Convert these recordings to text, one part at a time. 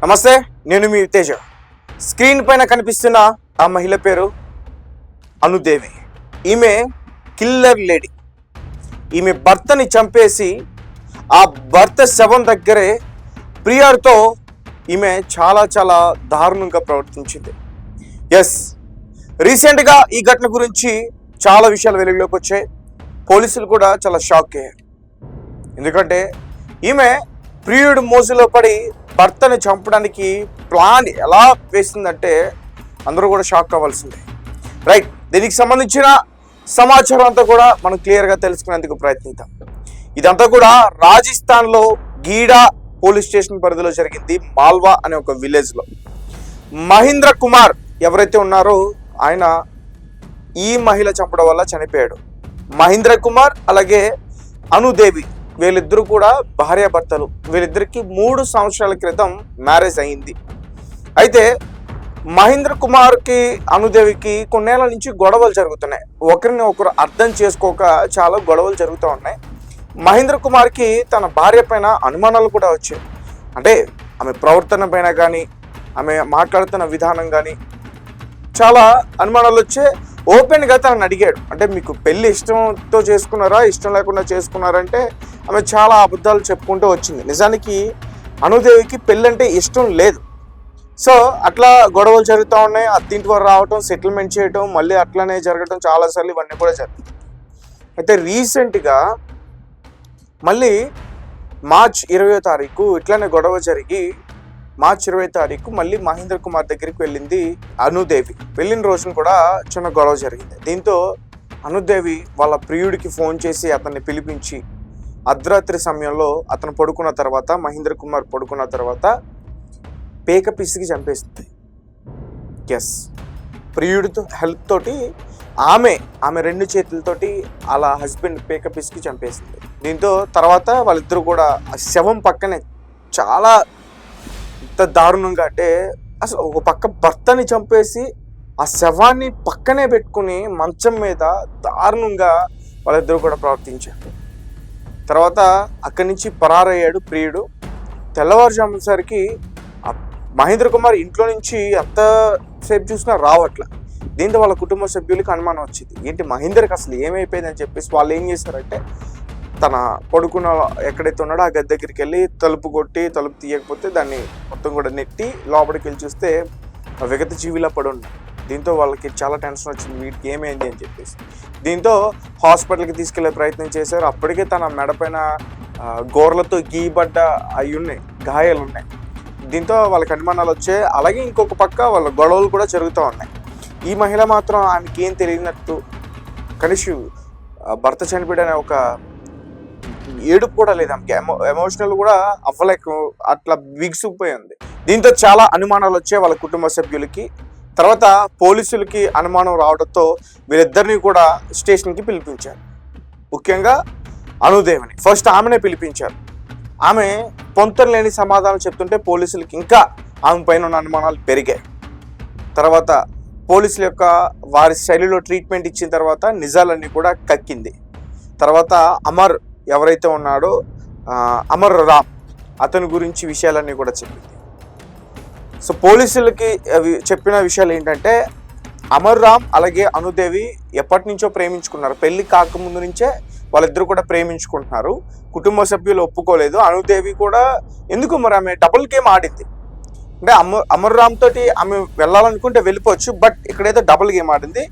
నమస్తే, నేను మీ తేజ. స్క్రీన్ పైన కనిపిస్తున్న ఆ మహిళ పేరు అనుదేవి. ఈమె కిల్లర్ లేడీ. ఈమె భర్తని చంపేసి ఆ భర్త శవం దగ్గరే ప్రియుడితో ఈమె చాలా దారుణంగా ప్రవర్తించింది. ఎస్, రీసెంట్గా ఈ ఘటన గురించి చాలా విషయాలు వెలుగులోకి వచ్చాయి. పోలీసులు కూడా చాలా షాక్ అయ్యారు. ఎందుకంటే ఈమె ప్రియుడు మోజులో పడి భర్తని చంపడానికి ప్లాన్ ఎలా వేసిందంటే అందరూ కూడా షాక్ అవ్వాల్సిందే. రైట్, దీనికి సంబంధించిన సమాచారం అంతా కూడా మనం క్లియర్గా తెలుసుకునేందుకు ప్రయత్నిద్దాం. ఇదంతా కూడా రాజస్థాన్లో గీడా పోలీస్ స్టేషన్ పరిధిలో జరిగింది. మాల్వా అనే ఒక విలేజ్లో మహేంద్ర కుమార్ ఎవరైతే ఉన్నారో ఆయన ఈ మహిళ చంపడం వల్ల చనిపోయాడు. మహేంద్ర కుమార్ అలాగే అనుదేవి వీళ్ళిద్దరూ కూడా భార్యాభర్తలు. వీళ్ళిద్దరికి 3 సంవత్సరాల క్రితం మ్యారేజ్ అయింది. అయితే మహేంద్ర కుమార్కి అనుదేవికి కొన్నేళ్ల నుంచి గొడవలు జరుగుతున్నాయి. ఒకరిని ఒకరు అర్థం చేసుకోక చాలా గొడవలు జరుగుతూ ఉన్నాయి. మహేంద్ర కుమార్కి తన భార్య పైన అనుమానాలు కూడా వచ్చాయి. అంటే ఆమె ప్రవర్తన పైన కానీ ఆమె మాట్లాడుతున్న విధానం కానీ చాలా అనుమానాలు వచ్చే ఓపెన్గా తనని అడిగాడు. అంటే మీకు పెళ్ళి ఇష్టంతో చేసుకున్నారా, ఇష్టం లేకుండా చేసుకున్నారంటే ఆమె చాలా అబద్ధాలు చెప్పుకుంటూ వచ్చింది. నిజానికి అనుదేవికి పెళ్ళి అంటే ఇష్టం లేదు. సో అట్లా గొడవలు జరుగుతూ ఉన్నాయి. అత్తింటి వారు రావటం, సెటిల్మెంట్ చేయటం, మళ్ళీ అట్లానే జరగటం చాలాసార్లు ఇవన్నీ కూడా జరుగుతాయి. అయితే రీసెంట్గా మళ్ళీ మార్చ్ 20వ తారీఖు ఇట్లానే గొడవ జరిగి మార్చ్ 20వ తారీఖు మళ్ళీ మహేంద్ర కుమార్ దగ్గరికి వెళ్ళింది అనుదేవి. వెళ్ళిన రోజున కూడా చిన్న గొడవ జరిగింది. దీంతో అనుదేవి వాళ్ళ ప్రియుడికి ఫోన్ చేసి అతన్ని పిలిపించి అర్ధరాత్రి సమయంలో అతను పడుకున్న తర్వాత, మహేంద్ర కుమార్ పడుకున్న తర్వాత పేక పిసికి చంపేసింది. ఎస్, ప్రియుడితో హెల్ప్ తోటి ఆమె 2 చేతులతోటి అలా హస్బెండ్ పేక పిసికి చంపేసింది. దీంతో తర్వాత వాళ్ళిద్దరూ కూడా ఆ శవం పక్కనే చాలా ఎంత దారుణంగా అంటే అసలు ఒక పక్క భర్తని చంపేసి ఆ శవాన్ని పక్కనే పెట్టుకుని మంచం మీద దారుణంగా వాళ్ళిద్దరూ కూడా ప్రవర్తించారు. తర్వాత అక్కడి నుంచి పరారయ్యాడు ప్రియుడు. తెల్లవారుజాముసరికి మహేంద్ర కుమార్ ఇంట్లో నుంచి ఎంతసేపు చూసినా రావట్ల. దీంతో వాళ్ళ కుటుంబ సభ్యులకి అనుమానం వచ్చింది. ఏంటి మహేందర్కి అసలు ఏమైపోయిందని చెప్పేసి వాళ్ళు ఏం చేశారంటే తన కొడుకున్న ఎక్కడైతే ఉన్నాడో ఆ గది దగ్గరికి వెళ్ళి తలుపు కొట్టి తలుపు తీయకపోతే దాన్ని మొత్తం కూడా నెట్టి లోపలికి వెళ్ళి చూస్తే విగత జీవిలా పడి ఉన్నాడు. దీంతో వాళ్ళకి చాలా టెన్షన్ వచ్చింది, వీటికి ఏమైంది అని చెప్పేసి. దీంతో హాస్పిటల్కి తీసుకెళ్లే ప్రయత్నం చేశారు. అప్పటికే తన మెడపైన గోర్లతో గీయబడ్డ గాయాలు ఉన్నాయి. దీంతో వాళ్ళకి అనుమానాలు వచ్చాయి. అలాగే ఇంకొక పక్క వాళ్ళ గొడవలు కూడా జరుగుతూ ఉన్నాయి. ఈ మహిళ మాత్రం ఆమెకి ఏం తెలియనట్టు కనీసం భర్త చనిపోయాడనే ఒక ఏడుపు కూడా లేదు ఆమెకి. ఎమోషనల్ కూడా అవ్వలేక అట్లా బిగుసుకుపోయింది. దీంతో చాలా అనుమానాలు వచ్చాయి వాళ్ళ కుటుంబ సభ్యులకి. తర్వాత పోలీసులకి అనుమానం రావడంతో వీరిద్దరిని కూడా స్టేషన్కి పిలిపించారు. ముఖ్యంగా అనుదేవిని ఫస్ట్ ఆమెనే పిలిపించారు. ఆమె పొంతన లేని సమాధానం చెప్తుంటే పోలీసులకి ఇంకా ఆమె పైన ఉన్న అనుమానాలు పెరిగాయి. తర్వాత పోలీసుల యొక్క వారి శైలిలో ట్రీట్మెంట్ ఇచ్చిన తర్వాత నిజాలన్నీ కూడా కక్కింది. తర్వాత అమర్ ఎవరైతే ఉన్నాడో అమర్ రామ్ అతని గురించి విషయాలన్నీ కూడా చెప్పింది. సో పోలీసులకి చెప్పిన విషయాలు ఏంటంటే అమర్ రామ్ అలాగే అనుదేవి ఎప్పటి నుంచో ప్రేమించుకున్నారు. పెళ్లి కాకముందు నుంచే వాళ్ళిద్దరు కూడా ప్రేమించుకుంటున్నారు. కుటుంబ సభ్యులు ఒప్పుకోలేదు. అనుదేవి కూడా ఎందుకు మరి ఆమె డబుల్ గేమ్ ఆడింది. అంటే అమర్ రామ్ తోటి ఆమె వెళ్ళాలనుకుంటే వెళ్ళిపోవచ్చు, బట్ ఇక్కడైతే డబుల్ గేమ్ ఆడింది.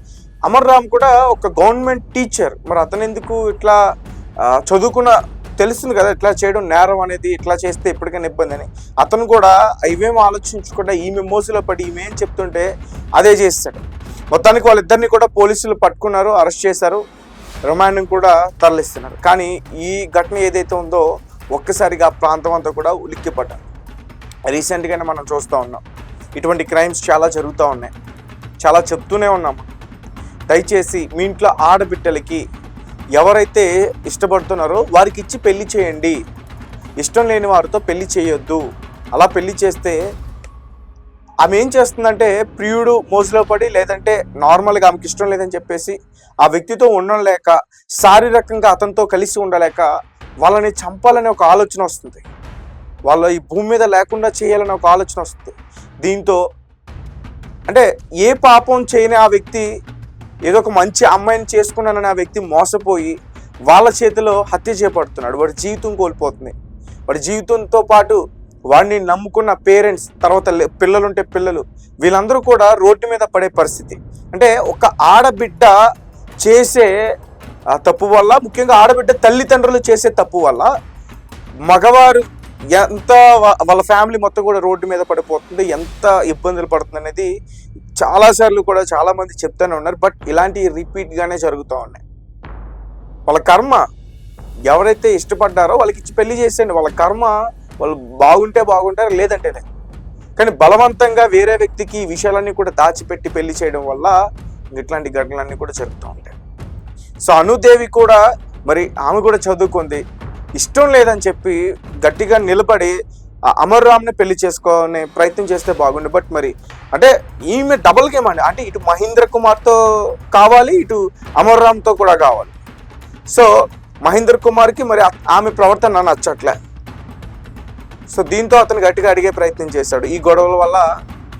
అమర్ రామ్ కూడా ఒక గవర్నమెంట్ టీచర్. మరి అతను ఎందుకు ఇట్లా చదువుకున్న తెలుస్తుంది కదా ఇట్లా చేయడం నేరం అనేది, ఇట్లా చేస్తే ఎప్పటికైనా ఇబ్బంది అని. అతను కూడా ఇవేం ఆలోచించకుండా ఈమె మోసులో పడి ఈమె ఏం చెప్తుంటే అదే చేస్తాడు. మొత్తానికి వాళ్ళిద్దరిని కూడా పోలీసులు పట్టుకున్నారు, అరెస్ట్ చేశారు, రిమాండ్ని కూడా తరలిస్తున్నారు. కానీ ఈ ఘటన ఏదైతే ఉందో ఒక్కసారిగా ఆ ప్రాంతం అంతా కూడా ఉలిక్కిపడ్డారు. రీసెంట్గానే మనం చూస్తూ ఉన్నాం ఇటువంటి క్రైమ్స్ చాలా జరుగుతూ ఉన్నాయి. చాలా చెప్తూనే ఉన్నాం, దయచేసి మీ ఇంట్లో ఆడబిడ్డలకి ఎవరైతే ఇష్టపడుతున్నారో వారికి ఇచ్చి పెళ్లి చేయండి. ఇష్టం లేని వారితో పెళ్లి చేయొద్దు. అలా పెళ్లి చేస్తే ఆమె ఏం చేస్తుందంటే ప్రియుడు మోజులో పడి లేదంటే నార్మల్గా ఆమెకి ఇష్టం లేదని చెప్పేసి ఆ వ్యక్తితో ఉండలేక శారీరకంగా అతనితో కలిసి ఉండలేక వాళ్ళని చంపాలనే ఒక ఆలోచన వస్తుంది. వాళ్ళ ఈ భూమి మీద లేకుండా చేయాలని ఒక ఆలోచన వస్తుంది. దీంతో అంటే ఏ పాపం చేయని ఆ వ్యక్తి ఏదో ఒక మంచి అమ్మాయిని చేసుకున్నానని ఆ వ్యక్తి మోసపోయి వాళ్ళ చేతిలో హత్య చేపడుతున్నాడు. వాడి జీవితం కోల్పోతుంది. వాడి జీవితంతో పాటు వాడిని నమ్ముకున్న పేరెంట్స్, తర్వాత పిల్లలుంటే పిల్లలు, వీళ్ళందరూ కూడా రోడ్డు మీద పడే పరిస్థితి. అంటే ఒక ఆడబిడ్డ చేసే తప్పు వల్ల, ముఖ్యంగా ఆడబిడ్డ తల్లిదండ్రులు చేసే తప్పు వల్ల మగవారు ఎంత వాళ్ళ ఫ్యామిలీ మొత్తం కూడా రోడ్డు మీద పడిపోతుంది, ఎంత ఇబ్బందులు పడుతుంది అనేది చాలాసార్లు కూడా చాలామంది చెప్తూనే ఉన్నారు. బట్ ఇలాంటివి రిపీట్గానే జరుగుతూ ఉన్నాయి. వాళ్ళ కర్మ, ఎవరైతే ఇష్టపడ్డారో వాళ్ళకి ఇచ్చి పెళ్లి చేసేయండి. వాళ్ళ కర్మ, వాళ్ళు బాగుంటే బాగుంటారు, లేదంటే లేదు. కానీ బలవంతంగా వేరే వ్యక్తికి ఈ విషయాలన్నీ కూడా దాచిపెట్టి పెళ్లి చేయడం వల్ల ఇట్లాంటి ఘటనలన్నీ కూడా జరుగుతూ ఉంటాయి. సో అనుదేవి కూడా మరి ఆమె కూడా చదువుకుంది, ఇష్టం లేదని చెప్పి గట్టిగా నిలబడి అమర్ రామ్ని పెళ్లి చేసుకునే ప్రయత్నం చేస్తే బాగుండు. బట్ మరి అంటే ఈమె డబల్ గేమ్ అండి. అంటే ఇటు మహేంద్ర కుమార్తో కావాలి, ఇటు అమర్ రామ్తో కూడా కావాలి. సో మహేంద్ర కుమార్కి మరి ఆమె ప్రవర్తన నచ్చట్లే. సో దీంతో అతను గట్టిగా అడిగే ప్రయత్నం చేశాడు. ఈ గొడవల వల్ల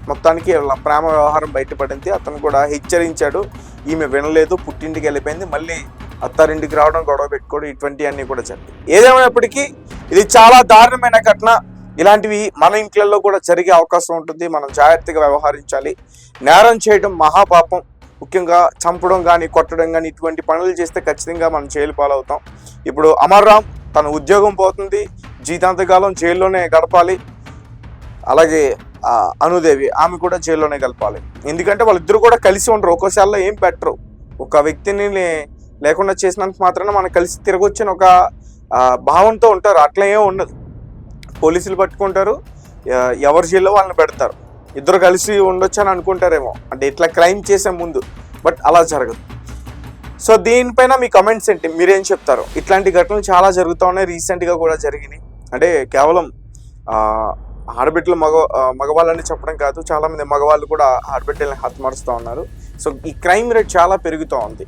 మొత్తానికి ప్రేమ వ్యవహారం బయటపడింది. అతను కూడా హెచ్చరించాడు, ఈమె వినలేదు, పుట్టింటికి వెళ్ళిపోయింది, మళ్ళీ అత్తారింటికి రావడం, గొడవ పెట్టుకోవడం, ఇటువంటి అన్నీ కూడా జరిగాయి. ఏదేమైనప్పటికీ ఇది చాలా దారుణమైన ఘటన. ఇలాంటివి మన ఇంట్లలో కూడా జరిగే అవకాశం ఉంటుంది. మనం జాగ్రత్తగా వ్యవహరించాలి. నేరం చేయడం మహాపాపం. ముఖ్యంగా చంపడం కానీ, కొట్టడం కానీ, ఇటువంటి పనులు చేస్తే ఖచ్చితంగా మనం జైలు పాలవుతాం. ఇప్పుడు అమర్ రామ్ తన ఉద్యోగం పోతుంది, జీవితాంతకాలం జైల్లోనే గడపాలి. అలాగే అనుదేవి, ఆమె కూడా జైల్లోనే గడపాలి. ఎందుకంటే వాళ్ళిద్దరూ కూడా కలిసి ఉండరు, ఒక్కోసారిలో ఏం పెట్టరు. ఒక వ్యక్తిని లేకుండా చేసినంత మాత్రాన మనం కలిసి తిరగొచ్చిన ఒక భావంతో ఉంటారు. అట్లా ఏం ఉండదు. పోలీసులు పట్టుకుంటారు, ఎవరి జైల్లో వాళ్ళని పెడతారు. ఇద్దరు కలిసి ఉండొచ్చు అని అనుకుంటారేమో, అంటే ఇట్లా క్రైమ్ చేసే ముందు. బట్ అలా జరగదు. సో దీనిపైన మీ కమెంట్స్ ఏంటి, మీరేం చెప్తారు? ఇట్లాంటి ఘటనలు చాలా జరుగుతూ ఉన్నాయి, రీసెంట్గా కూడా జరిగినాయి. అంటే కేవలం ఆడబిడ్డలు మగవాళ్ళని చెప్పడం కాదు, చాలామంది మగవాళ్ళు కూడా ఆడబిడ్డల్ని హతమారుస్తూ ఉన్నారు. సో ఈ క్రైమ్ రేట్ చాలా పెరుగుతూ ఉంది.